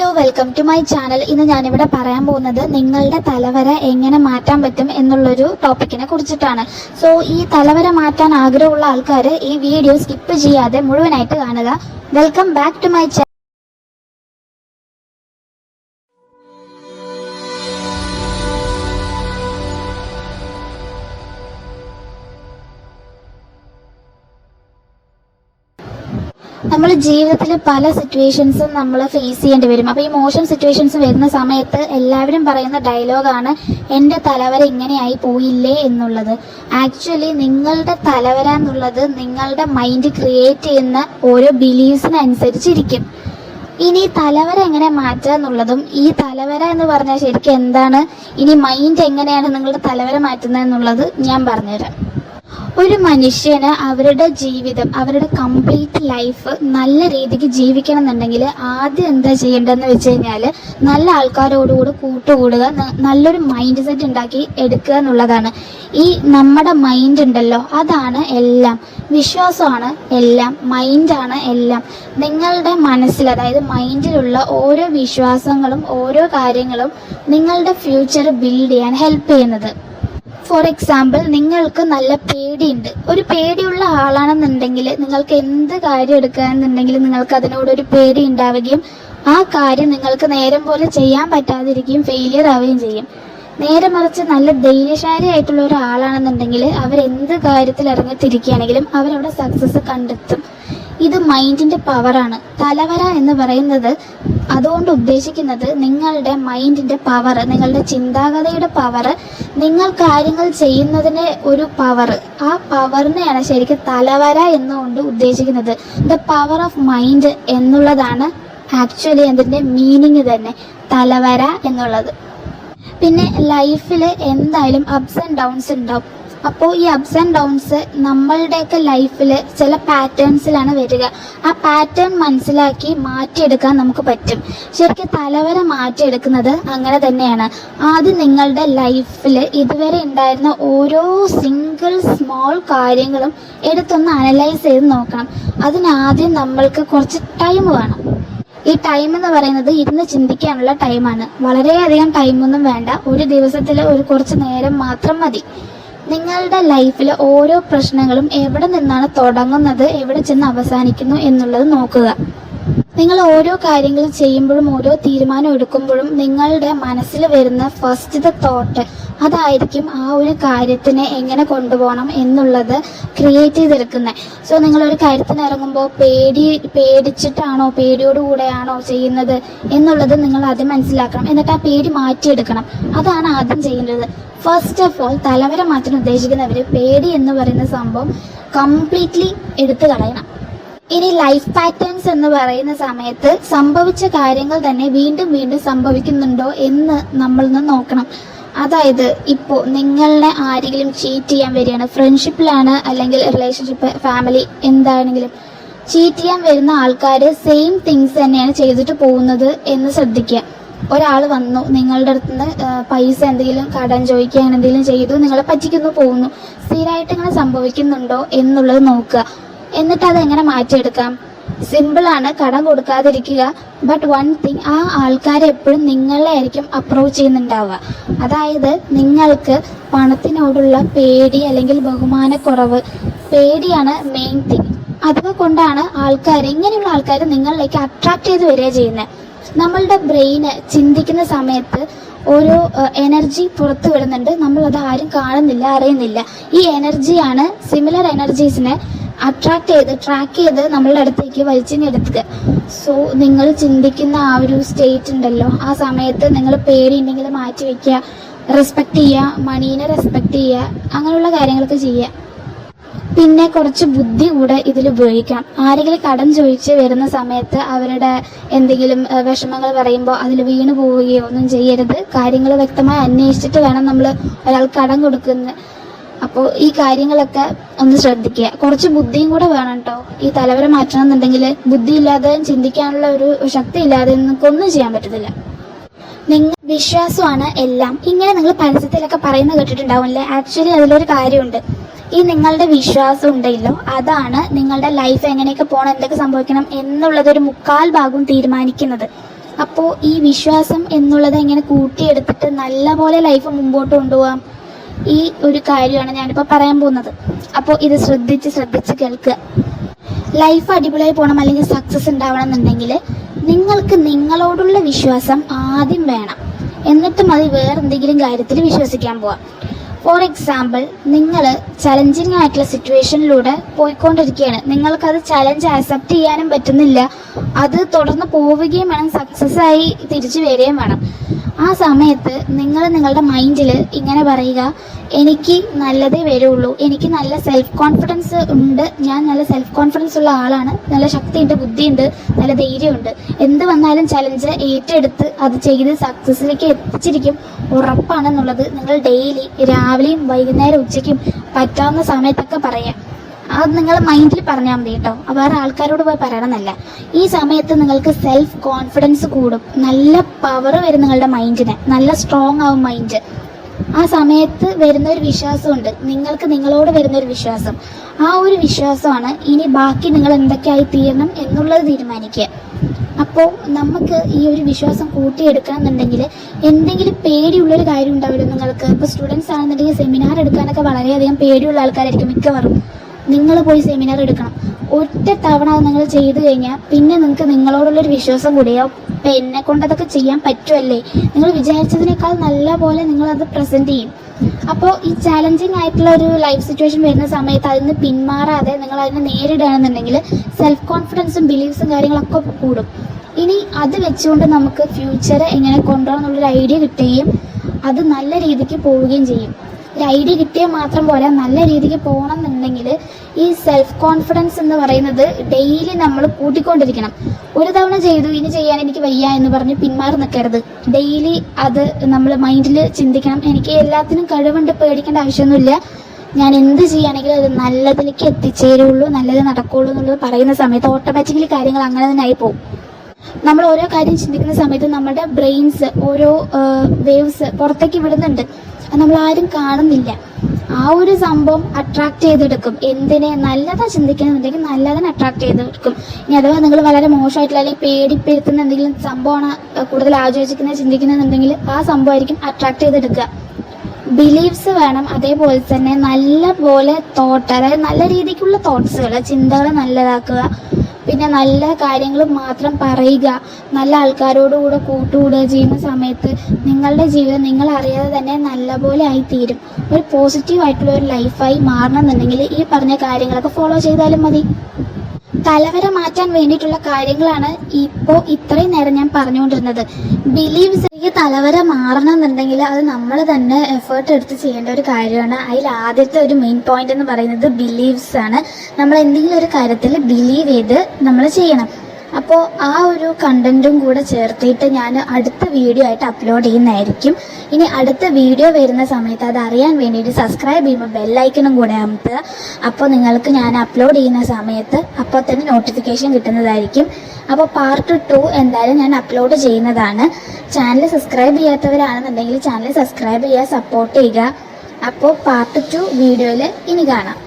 Hello, welcome to my channel. ഇന്ന് ഞാനിവിടെ പറയാൻ പോകുന്നത് നിങ്ങളുടെ തലവര എങ്ങനെ മാറ്റാൻ പറ്റും എന്നുള്ളൊരു ടോപ്പിക്കിനെ കുറിച്ചിട്ടാണ്. സോ ഈ തലവര മാറ്റാൻ ആഗ്രഹമുള്ള ആൾക്കാർ ഈ വീഡിയോ സ്കിപ്പ് ചെയ്യാതെ മുഴുവനായിട്ട് കാണുക. Welcome back to my channel. നമ്മൾ ജീവിതത്തിൽ പല സിറ്റുവേഷൻസും നമ്മൾ ഫേസ് ചെയ്യേണ്ടി വരും. അപ്പോൾ ഈ മോശം സിറ്റുവേഷൻസ് വരുന്ന സമയത്ത് എല്ലാവരും പറയുന്ന ഡയലോഗാണ് എൻ്റെ തലവര ഇങ്ങനെയായി പോയില്ലേ എന്നുള്ളത്. ആക്ച്വലി നിങ്ങളുടെ തലവര എന്നുള്ളത് നിങ്ങളുടെ മൈൻഡ് ക്രിയേറ്റ് ചെയ്യുന്ന ഓരോ ബിലീഫ്സിനനുസരിച്ചിരിക്കും. ഇനി തലവര എങ്ങനെ മാറ്റുക എന്നുള്ളതും, ഈ തലവര എന്ന് പറഞ്ഞാൽ ശരിക്കും എന്താണ്, ഇനി മൈൻഡ് എങ്ങനെയാണ് നിങ്ങളുടെ തലവര മാറ്റുന്നത് എന്നുള്ളത് ഞാൻ പറഞ്ഞുതരാം. ഒരു മനുഷ്യന് അവരുടെ ജീവിതം, അവരുടെ കംപ്ലീറ്റ് ലൈഫ് നല്ല രീതിക്ക് ജീവിക്കണം എന്നുണ്ടെങ്കിൽ ആദ്യം എന്താ ചെയ്യേണ്ടതെന്ന് വെച്ച് കഴിഞ്ഞാൽ നല്ല ആൾക്കാരോടുകൂടി കൂട്ടുകൂടുക, നല്ലൊരു മൈൻഡ് സെറ്റ് ഉണ്ടാക്കി എടുക്കുക എന്നുള്ളതാണ്. ഈ നമ്മുടെ മൈൻഡ് ഉണ്ടല്ലോ, അതാണ് എല്ലാം. വിശ്വാസമാണ് എല്ലാം, മൈൻഡാണ് എല്ലാം. നിങ്ങളുടെ മനസ്സിൽ, അതായത് മൈൻഡിലുള്ള ഓരോ വിശ്വാസങ്ങളും ഓരോ കാര്യങ്ങളും നിങ്ങളുടെ ഫ്യൂച്ചർ ബിൽഡ് ചെയ്യാൻ ഹെൽപ്പ് ചെയ്യുന്നത്. ഫോർ എക്സാമ്പിൾ, നിങ്ങൾക്ക് നല്ല പേടിയുണ്ട്. ഒരു പേടിയുള്ള ആളാണെന്നുണ്ടെങ്കിൽ നിങ്ങൾക്ക് എന്ത് കാര്യം എടുക്കുകയെന്നുണ്ടെങ്കിൽ നിങ്ങൾക്ക് അതിനോടൊരു പേടി ഉണ്ടാവുകയും ആ കാര്യം നിങ്ങൾക്ക് നേരം പോലെ ചെയ്യാൻ പറ്റാതിരിക്കുകയും ഫെയിലിയർ ആവുകയും ചെയ്യും. നേരെ മറിച്ച് നല്ല ധൈര്യശാലി ആയിട്ടുള്ള ഒരാളാണെന്നുണ്ടെങ്കിൽ അവരെന്ത് കാര്യത്തിൽ ഇറങ്ങിത്തിരിക്കുകയാണെങ്കിലും അവരവിടെ സക്സസ് കണ്ടെത്തും. ഇത് മൈൻഡിന്റെ പവറാണ്. തലവര എന്ന് പറയുന്നത് അതുകൊണ്ട് ഉദ്ദേശിക്കുന്നത് നിങ്ങളുടെ മൈൻഡിന്റെ പവർ, നിങ്ങളുടെ ചിന്താഗതിയുടെ പവർ, നിങ്ങൾ കാര്യങ്ങൾ ചെയ്യുന്നതിന് ഒരു പവർ, ആ പവറിനെയാണ് ശരിക്കും തലവര എന്നുകൊണ്ട് ഉദ്ദേശിക്കുന്നത്. ദ പവർ ഓഫ് മൈൻഡ് എന്നുള്ളതാണ് ആക്ച്വലി അതിൻ്റെ മീനിങ് തന്നെ, തലവര എന്നുള്ളത്. പിന്നെ ലൈഫിൽ എന്തായാലും അപ്സ് ആൻഡ് ഡൗൺസ് ഉണ്ടാവും. അപ്പോൾ ഈ അപ്സ് ആൻഡ് ഡൗൺസ് നമ്മളുടെയൊക്കെ ലൈഫിൽ ചില പാറ്റേൺസിലാണ് വരിക. ആ പാറ്റേൺ മനസ്സിലാക്കി മാറ്റിയെടുക്കാൻ നമുക്ക് പറ്റും. ശരിക്കും തലവര മാറ്റിയെടുക്കുന്നത് അങ്ങനെ തന്നെയാണ്. ആദ്യം നിങ്ങളുടെ ലൈഫിൽ ഇതുവരെ ഉണ്ടായിരുന്ന ഓരോ സിംഗിൾ സ്മോൾ കാര്യങ്ങളും എടുത്തൊന്ന് അനലൈസ് ചെയ്ത് നോക്കണം. അതിനാദ്യം നമ്മൾക്ക് കുറച്ച് ടൈം വേണം. ഈ ടൈം എന്ന് പറയുന്നത് ഇരുന്ന് ചിന്തിക്കാനുള്ള ടൈമാണ്. വളരെയധികം ടൈമൊന്നും വേണ്ട, ഒരു ദിവസത്തിൽ ഒരു കുറച്ച് നേരം മാത്രം മതി. നിങ്ങളുടെ ലൈഫിൽ ഓരോ പ്രശ്നങ്ങളും എവിടെ നിന്നാണ് തുടങ്ങുന്നത്, എവിടെ ചെന്ന് അവസാനിക്കുന്നു എന്നുള്ളത് നോക്കുക. നിങ്ങൾ ഓരോ കാര്യങ്ങൾ ചെയ്യുമ്പോഴും ഓരോ തീരുമാനം എടുക്കുമ്പോഴും നിങ്ങളുടെ മനസ്സിൽ വരുന്ന ഫസ്റ്റ് തോട്ട് അതായിരിക്കും ആ ഒരു കാര്യത്തിനെ എങ്ങനെ കൊണ്ടുപോകണം എന്നുള്ളത് ക്രിയേറ്റ് ചെയ്തെടുക്കുന്നത്. സോ നിങ്ങളൊരു കാര്യത്തിന് ഇറങ്ങുമ്പോൾ പേടിച്ചിട്ടാണോ പേടിയോടുകൂടെയാണോ ചെയ്യുന്നത് എന്നുള്ളത് നിങ്ങൾ ആദ്യം മനസ്സിലാക്കണം. എന്നിട്ട് ആ പേടി മാറ്റിയെടുക്കണം. അതാണ് ആദ്യം ചെയ്യേണ്ടത്. ഫസ്റ്റ് ഓഫ് ഓൾ, തലവര മാറ്റാൻ ഉദ്ദേശിക്കുന്നവർ പേടി എന്ന് പറയുന്ന സംഭവം കംപ്ലീറ്റ്ലി എടുത്തു കളയണം. ഇനി ലൈഫ് പാറ്റേൺസ് എന്ന് പറയുന്ന സമയത്ത് സംഭവിച്ച കാര്യങ്ങൾ തന്നെ വീണ്ടും വീണ്ടും സംഭവിക്കുന്നുണ്ടോ എന്ന് നമ്മളൊന്ന് നോക്കണം. അതായത് ഇപ്പോൾ നിങ്ങളെ ആരെങ്കിലും ചീറ്റ് ചെയ്യാൻ വരികയാണ്, ഫ്രണ്ട്ഷിപ്പിലാണ് അല്ലെങ്കിൽ റിലേഷൻഷിപ്പ്, ഫാമിലി, എന്താണെങ്കിലും ചീറ്റ് ചെയ്യാൻ വരുന്ന ആൾക്കാർ സെയിം തിങ്സ് തന്നെയാണ് ചെയ്തിട്ട് പോകുന്നത് എന്ന് ശ്രദ്ധിക്കുക. ഒരാൾ വന്നു നിങ്ങളുടെ അടുത്ത് നിന്ന് പൈസ എന്തെങ്കിലും കടം ചോദിക്കാൻ എന്തെങ്കിലും ചെയ്തു, നിങ്ങളെ പറ്റിക്കുന്നു, പോകുന്നു. സ്ഥിരമായിട്ട് ഇങ്ങനെ സംഭവിക്കുന്നുണ്ടോ എന്നുള്ളത് നോക്കുക. എന്നിട്ട് അതെങ്ങനെ മാറ്റിയെടുക്കാം? സിമ്പിളാണ്, കടം കൊടുക്കാതിരിക്കുക. ബട്ട് വൺ തിങ്, ആ ആൾക്കാരെ എപ്പോഴും നിങ്ങളെ ആയിരിക്കും അപ്രോച്ച് ചെയ്യുന്നുണ്ടാവുക. അതായത് നിങ്ങൾക്ക് പണത്തിനോടുള്ള പേടി അല്ലെങ്കിൽ ബഹുമാനക്കുറവ്, പേടിയാണ് മെയിൻ തിങ്. അതുകൊണ്ടാണ് ഇങ്ങനെയുള്ള ആൾക്കാർ നിങ്ങളിലേക്ക് അട്രാക്ട് ചെയ്ത് വരിക ചെയ്യുന്നത്. നമ്മളുടെ ബ്രെയിന് ചിന്തിക്കുന്ന സമയത്ത് ഓരോ എനർജി പുറത്തു വിടുന്നുണ്ട്, നമ്മളത് ആരും കാണുന്നില്ല, അറിയുന്നില്ല. ഈ എനർജിയാണ് സിമിലർ എനർജീസിനെ അട്രാക്ട് ചെയ്ത് ട്രാക്ക് ചെയ്ത് നമ്മളുടെ അടുത്തേക്ക് വലിച്ചെടുക്കുക. സോ നിങ്ങൾ ചിന്തിക്കുന്ന ആ ഒരു സ്റ്റേറ്റ് ഉണ്ടല്ലോ, ആ സമയത്ത് നിങ്ങൾ പേടിയുണ്ടെങ്കിൽ മാറ്റി വയ്ക്കുക, റെസ്പെക്ട് ചെയ്യുക, മണീനെ റെസ്പെക്ട് ചെയ്യുക, അങ്ങനെയുള്ള കാര്യങ്ങളൊക്കെ ചെയ്യുക. പിന്നെ കുറച്ച് ബുദ്ധി കൂടെ ഇതിൽ ഉപയോഗിക്കാം. ആരെങ്കിലും കടം ചോദിച്ച് വരുന്ന സമയത്ത് അവരുടെ എന്തെങ്കിലും വിഷമങ്ങൾ പറയുമ്പോൾ അതിൽ വീണു പോവുകയോ ഒന്നും ചെയ്യരുത്. കാര്യങ്ങൾ വ്യക്തമായി അന്വേഷിച്ചിട്ട് വേണം നമ്മൾ ഒരാൾ കടം കൊടുക്കുന്നത്. അപ്പോൾ ഈ കാര്യങ്ങളൊക്കെ ഒന്ന് ശ്രദ്ധിക്കുക. കുറച്ച് ബുദ്ധിയും കൂടെ വേണം കേട്ടോ. ഈ തലവര മാറ്റണം എന്നുണ്ടെങ്കിൽ ബുദ്ധിയില്ലാതെ, ചിന്തിക്കാനുള്ള ഒരു ശക്തി ഇല്ലാതെ ഒന്നും ചെയ്യാൻ പറ്റത്തില്ല. നിങ്ങൾ വിശ്വാസമാണ് എല്ലാം, ഇങ്ങനെ നിങ്ങൾ പരസ്യത്തിലൊക്കെ പറയുന്നത് കേട്ടിട്ടുണ്ടാവില്ലേ? ആക്ച്വലി അതിലൊരു കാര്യമുണ്ട്. ഈ നിങ്ങളുടെ വിശ്വാസം ഉണ്ടല്ലോ, അതാണ് നിങ്ങളുടെ ലൈഫ് എങ്ങനെയൊക്കെ പോകണം, എന്തൊക്കെ സംഭവിക്കണം എന്നുള്ളതൊരു 3/4 ഭാഗവും തീരുമാനിക്കുന്നത്. അപ്പോൾ ഈ വിശ്വാസം എന്നുള്ളത് എങ്ങനെ കൂട്ടിയെടുത്തിട്ട് നല്ല പോലെ ലൈഫ് മുമ്പോട്ട് കൊണ്ടുപോകാം, ഈ ഒരു കാര്യമാണ് ഞാനിപ്പോൾ പറയാൻ പോകുന്നത്. അപ്പോൾ ഇത് ശ്രദ്ധിച്ച് കേൾക്കുക. ലൈഫ് അടിപൊളിയായി പോകണം, അല്ലെങ്കിൽ സക്സസ് ഉണ്ടാവണം എന്നുണ്ടെങ്കിൽ നിങ്ങൾക്ക് നിങ്ങളോടുള്ള വിശ്വാസം ആദ്യം വേണം. എന്നിട്ട് മതി വേറെന്തെങ്കിലും കാര്യത്തിൽ വിശ്വസിക്കാൻ പോവാം. ഫോർ എക്സാമ്പിൾ, നിങ്ങൾ ചലഞ്ചിങ് ആയിട്ടുള്ള സിറ്റുവേഷനിലൂടെ പോയിക്കൊണ്ടിരിക്കുകയാണ്. നിങ്ങൾക്കത് ചലഞ്ച് ആക്സെപ്റ്റ് ചെയ്യാനും പറ്റുന്നില്ല. അത് തുടർന്ന് പോവുകയും വേണം, സക്സസ് ആയി തിരിച്ചു വരികയും വേണം. ആ സമയത്ത് നിങ്ങൾ നിങ്ങളുടെ മൈൻഡിൽ ഇങ്ങനെ പറയുക, എനിക്ക് നല്ലതേ വരുള്ളൂ, എനിക്ക് നല്ല സെൽഫ് കോൺഫിഡൻസ് ഉണ്ട്, ഞാൻ നല്ല സെൽഫ് കോൺഫിഡൻസ് ഉള്ള ആളാണ്, നല്ല ശക്തിയുണ്ട്, ബുദ്ധിയുണ്ട്, നല്ല ധൈര്യമുണ്ട്, എന്ത് വന്നാലും ചലഞ്ച് ഏറ്റെടുത്ത് അത് ചെയ്ത് സക്സസ്സിലേക്ക് എത്തിച്ചിരിക്കും, ഉറപ്പാണെന്നുള്ളത് നിങ്ങൾ ഡെയിലി രാവിലെയും വൈകുന്നേരം ഉച്ചയ്ക്കും പറ്റാവുന്ന സമയത്തൊക്കെ പറയാം. അത് നിങ്ങൾ മൈൻഡിൽ പറഞ്ഞാൽ മതി കേട്ടോ, വേറെ ആൾക്കാരോട് പോയി പറയണമെന്നല്ല. ഈ സമയത്ത് നിങ്ങൾക്ക് സെൽഫ് കോൺഫിഡൻസ് കൂടും, നല്ല പവർ വരും നിങ്ങളുടെ മൈൻഡിന്, നല്ല സ്ട്രോങ് ആവും മൈൻഡ്. ആ സമയത്ത് വരുന്നൊരു വിശ്വാസമുണ്ട്, നിങ്ങൾക്ക് നിങ്ങളോട് വരുന്നൊരു വിശ്വാസം. ആ ഒരു വിശ്വാസമാണ് ഇനി ബാക്കി നിങ്ങൾ എന്തൊക്കെയായി തീരണം എന്നുള്ളത് തീരുമാനിക്കുക. അപ്പോൾ നമുക്ക് ഈ ഒരു വിശ്വാസം കൂട്ടിയെടുക്കണം എന്നുണ്ടെങ്കിൽ എന്തെങ്കിലും പേടിയുള്ളൊരു കാര്യം ഉണ്ടാവില്ല നിങ്ങൾക്ക്. ഇപ്പോൾ സ്റ്റുഡൻസ് ആണെന്നുണ്ടെങ്കിൽ സെമിനാർ എടുക്കാനൊക്കെ വളരെയധികം പേടിയുള്ള ആൾക്കാരായിരിക്കും മിക്കവാറും. നിങ്ങൾ പോയി സെമിനാർ എടുക്കണം. ഒറ്റ തവണ അത് നിങ്ങൾ ചെയ്തു കഴിഞ്ഞാൽ പിന്നെ നിങ്ങൾക്ക് നിങ്ങളോടുള്ളൊരു വിശ്വാസം കൂടിയാവും. ഇപ്പം എന്നെ കൊണ്ട് അതൊക്കെ ചെയ്യാൻ പറ്റുമല്ലേ, നിങ്ങൾ വിചാരിച്ചതിനേക്കാൾ നല്ല പോലെ നിങ്ങളത് പ്രസൻറ്റ് ചെയ്യും. അപ്പോൾ ഈ ചാലഞ്ചിങ് ആയിട്ടുള്ള ഒരു ലൈഫ് സിറ്റുവേഷൻ വരുന്ന സമയത്ത് അതിന് പിന്മാറാതെ നിങ്ങൾ അതിനെ നേരിടുകയാണെന്നുണ്ടെങ്കിൽ സെൽഫ് കോൺഫിഡൻസും ബിലീഫ്സും കാര്യങ്ങളൊക്കെ കൂടും. ഇനി അത് വെച്ചുകൊണ്ട് നമുക്ക് ഫ്യൂച്ചർ എങ്ങനെ കൊണ്ടുപോകണം എന്നുള്ളൊരു ഐഡിയ കിട്ടുകയും അത് നല്ല രീതിക്ക് പോവുകയും ചെയ്യും. ഒരു ഐഡിയ കിട്ടിയാൽ മാത്രം പോരാ, നല്ല രീതിക്ക് പോകണം എന്നുണ്ടെങ്കിൽ ഈ സെൽഫ് കോൺഫിഡൻസ് എന്ന് പറയുന്നത് ഡെയിലി നമ്മൾ കൂട്ടിക്കൊണ്ടിരിക്കണം. ഒരു തവണ ചെയ്തു, ഇനി ചെയ്യാൻ എനിക്ക് വയ്യ എന്ന് പറഞ്ഞ് പിന്മാറി നിൽക്കരുത്. ഡെയിലി അത് നമ്മൾ മൈൻഡിൽ ചിന്തിക്കണം, എനിക്ക് എല്ലാത്തിനും കഴിവുണ്ട്, പേടിക്കേണ്ട ആവശ്യമൊന്നുമില്ല, ഞാൻ എന്ത് ചെയ്യുകയാണെങ്കിലും അത് നല്ലതിലേക്ക് എത്തിച്ചേരുള്ളൂ, നല്ലത് നടക്കുള്ളൂ എന്നുള്ളത് പറയുന്ന സമയത്ത് ഓട്ടോമാറ്റിക്കലി കാര്യങ്ങൾ അങ്ങനെ തന്നെ ആയി പോകും. നമ്മൾ ഓരോ കാര്യം ചിന്തിക്കുന്ന സമയത്ത് നമ്മുടെ ബ്രെയിൻസ് ഓരോ വേവ്സ് പുറത്തേക്ക് വിടുന്നുണ്ട്, നമ്മൾ ആരും കാണുന്നില്ല. ആ ഒരു സംഭവം അട്രാക്ട് ചെയ്തെടുക്കും. എന്തിനെ നല്ലതാ ചിന്തിക്കുന്നുണ്ടെങ്കിൽ നല്ലതിനെ അട്രാക്ട് ചെയ്തെടുക്കും. ഇനി അഥവാ നിങ്ങൾ വളരെ മോശമായിട്ടുള്ള അല്ലെങ്കിൽ പേടിപ്പെടുത്തുന്ന എന്തെങ്കിലും സംഭവമാണ് കൂടുതൽ ആലോചിക്കുന്നത് ചിന്തിക്കുന്നുണ്ടെങ്കിൽ ആ സംഭവമായിരിക്കും അട്രാക്ട് ചെയ്തെടുക്കുക. ബിലീഫ്സ് വേണം, അതേപോലെ തന്നെ നല്ല പോലെ തോട്ട്, അതായത് നല്ല രീതിക്കുള്ള തോട്ട്സുകൾ, ചിന്തകൾ നല്ലതാക്കുക. പിന്നെ നല്ല കാര്യങ്ങൾ മാത്രം പറയുക, നല്ല ആൾക്കാരോടുകൂടെ കൂട്ടുകൂടുക ചെയ്യുന്ന സമയത്ത് നിങ്ങളുടെ ജീവിതം നിങ്ങൾ അറിയാതെ തന്നെ നല്ലപോലെ ആയിത്തീരും. ഒരു പോസിറ്റീവായിട്ടുള്ള ഒരു ലൈഫായി മാറണമെന്നുണ്ടെങ്കിൽ ഈ പറഞ്ഞ കാര്യങ്ങളൊക്കെ ഫോളോ ചെയ്താലും മതി. തലവര മാറ്റാൻ വേണ്ടിയിട്ടുള്ള കാര്യങ്ങളാണ് ഇപ്പോൾ ഇത്രയും നേരം ഞാൻ പറഞ്ഞുകൊണ്ടിരുന്നത്. ബിലീവ്സ്, ഈ തലവര മാറണം എന്നുണ്ടെങ്കിൽ അത് നമ്മൾ തന്നെ എഫേർട്ട് എടുത്ത് ചെയ്യേണ്ട ഒരു കാര്യമാണ്. അതിൽ ആദ്യത്തെ ഒരു മെയിൻ പോയിന്റ് എന്ന് പറയുന്നത് ബിലീവ്സ് ആണ്. നമ്മൾ എന്തെങ്കിലും ഒരു കാര്യത്തിൽ ബിലീവ് ചെയ്ത് നമ്മൾ ചെയ്യണം. അപ്പോൾ ആ ഒരു കണ്ടന്റും കൂടെ ചേർത്തിട്ട് ഞാൻ അടുത്ത വീഡിയോ ആയിട്ട് അപ്ലോഡ് ചെയ്യുന്നതായിരിക്കും. ഇനി അടുത്ത വീഡിയോ വരുന്ന സമയത്ത് അത് അറിയാൻ വേണ്ടിയിട്ട് സബ്സ്ക്രൈബ് ചെയ്യുമ്പോൾ ബെല്ലൈക്കണും കൂടെ അമർത്തുക. അപ്പോൾ നിങ്ങൾക്ക് ഞാൻ അപ്ലോഡ് ചെയ്യുന്ന സമയത്ത് അപ്പോൾ തന്നെ നോട്ടിഫിക്കേഷൻ കിട്ടുന്നതായിരിക്കും. അപ്പോൾ പാർട്ട് 2 എന്തായാലും ഞാൻ അപ്ലോഡ് ചെയ്യുന്നതാണ്. ചാനൽ സബ്സ്ക്രൈബ് ചെയ്യാത്തവരാണെന്നുണ്ടെങ്കിൽ ചാനൽ സബ്സ്ക്രൈബ് ചെയ്യുക, സപ്പോർട്ട് ചെയ്യുക. അപ്പോൾ പാർട്ട് 2 വീഡിയോയിൽ ഇനി കാണാം.